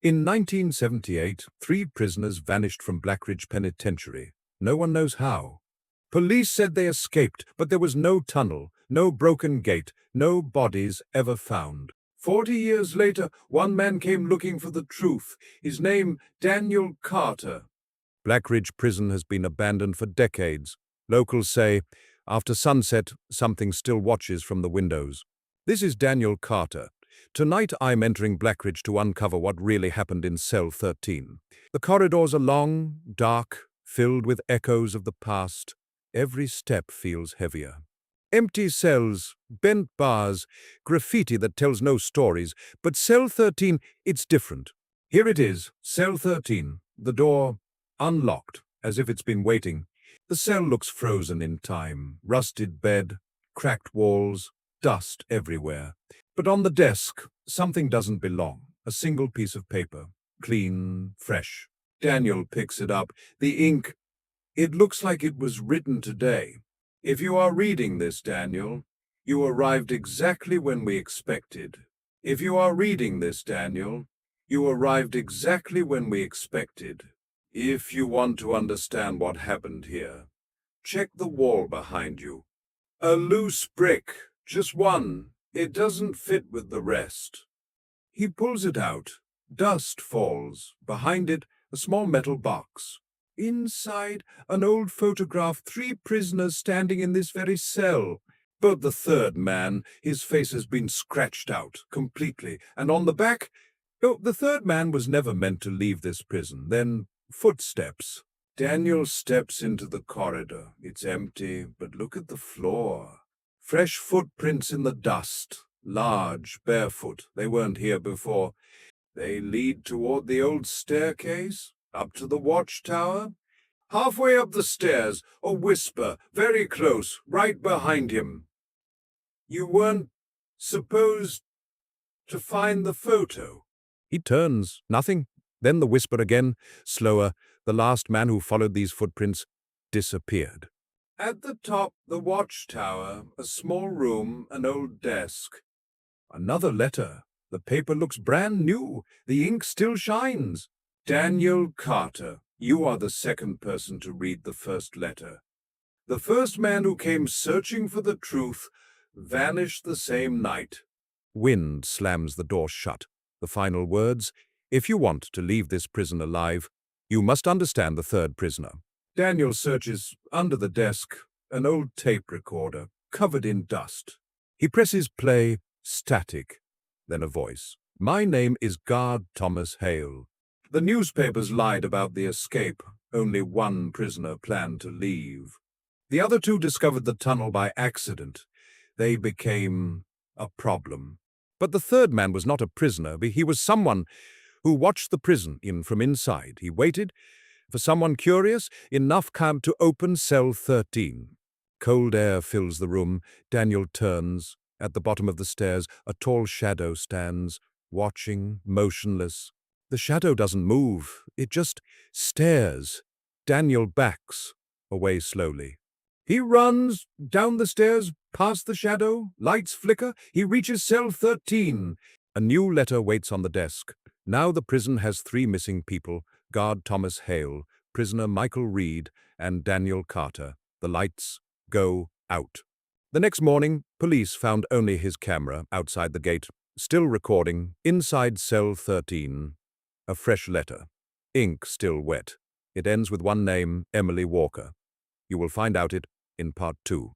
In 1978, 3 prisoners vanished from Blackridge Penitentiary. No one knows how. Police said they escaped, but there was no tunnel, no broken gate, no bodies ever found. 40 years later, one man came looking for the truth. His name, Daniel Carter. Blackridge Prison has been abandoned for decades. Locals say, after sunset, something still watches from the windows. This is Daniel Carter. Tonight I'm entering Blackridge to uncover what really happened in cell 13. The corridors are long, dark, filled with echoes of the past. Every step feels heavier. Empty cells, bent bars, graffiti that tells no stories. But cell 13, it's different. Here it is, cell 13. The door unlocked, as if it's been waiting. The cell looks frozen in time. Rusted bed, cracked walls, dust everywhere. But on the desk, something doesn't belong. A single piece of paper. Clean, fresh. Daniel picks it up. The ink, it looks like it was written today. If you are reading this, Daniel, you arrived exactly when we expected. If you are reading this, Daniel, you arrived exactly when we expected. If you want to understand what happened here, check the wall behind you. A loose brick, just one. It doesn't fit with the rest. He pulls it out. Dust falls. Behind it, a small metal box. Inside, an old photograph, 3 prisoners standing in this very cell. But the third man, his face has been scratched out completely. And on the back, oh, the third man was never meant to leave this prison. Then, footsteps. Daniel steps into the corridor. It's empty, but look at the floor. Fresh footprints in the dust. Large, barefoot. They weren't here before. They lead toward the old staircase, up to the watchtower. Halfway up the stairs, a whisper, very close, right behind him. You weren't supposed to find the photo. He turns. Nothing. Then the whisper again, slower. The last man who followed these footprints disappeared. At the top, the watchtower, a small room, an old desk. Another letter. The paper looks brand new. The ink still shines. Daniel Carter, you are the second person to read the first letter. The first man who came searching for the truth vanished the same night. Wind slams the door shut. The final words, if you want to leave this prison alive, you must understand the third prisoner. Daniel searches under the desk, an old tape recorder, covered in dust. He presses play, static, then a voice. My name is Guard Thomas Hale. The newspapers lied about the escape. Only 1 prisoner planned to leave. The other 2 discovered the tunnel by accident. They became a problem. But the third man was not a prisoner. He was someone who watched the prison from inside. He waited for someone curious enough to open cell 13. Cold air fills the room. Daniel turns. At the bottom of the stairs, a tall shadow stands, watching, motionless. The shadow doesn't move. It just stares. Daniel backs away slowly. He runs down the stairs, past the shadow. Lights flicker. He reaches cell 13. A new letter waits on the desk. Now the prison has 3 missing people. Guard Thomas Hale, prisoner Michael Reed, and Daniel Carter. The lights go out. The next morning, police found only his camera outside the gate, still recording, inside cell 13. A fresh letter. Ink still wet. It ends with one name, Emily Walker. You will find out it in part 2.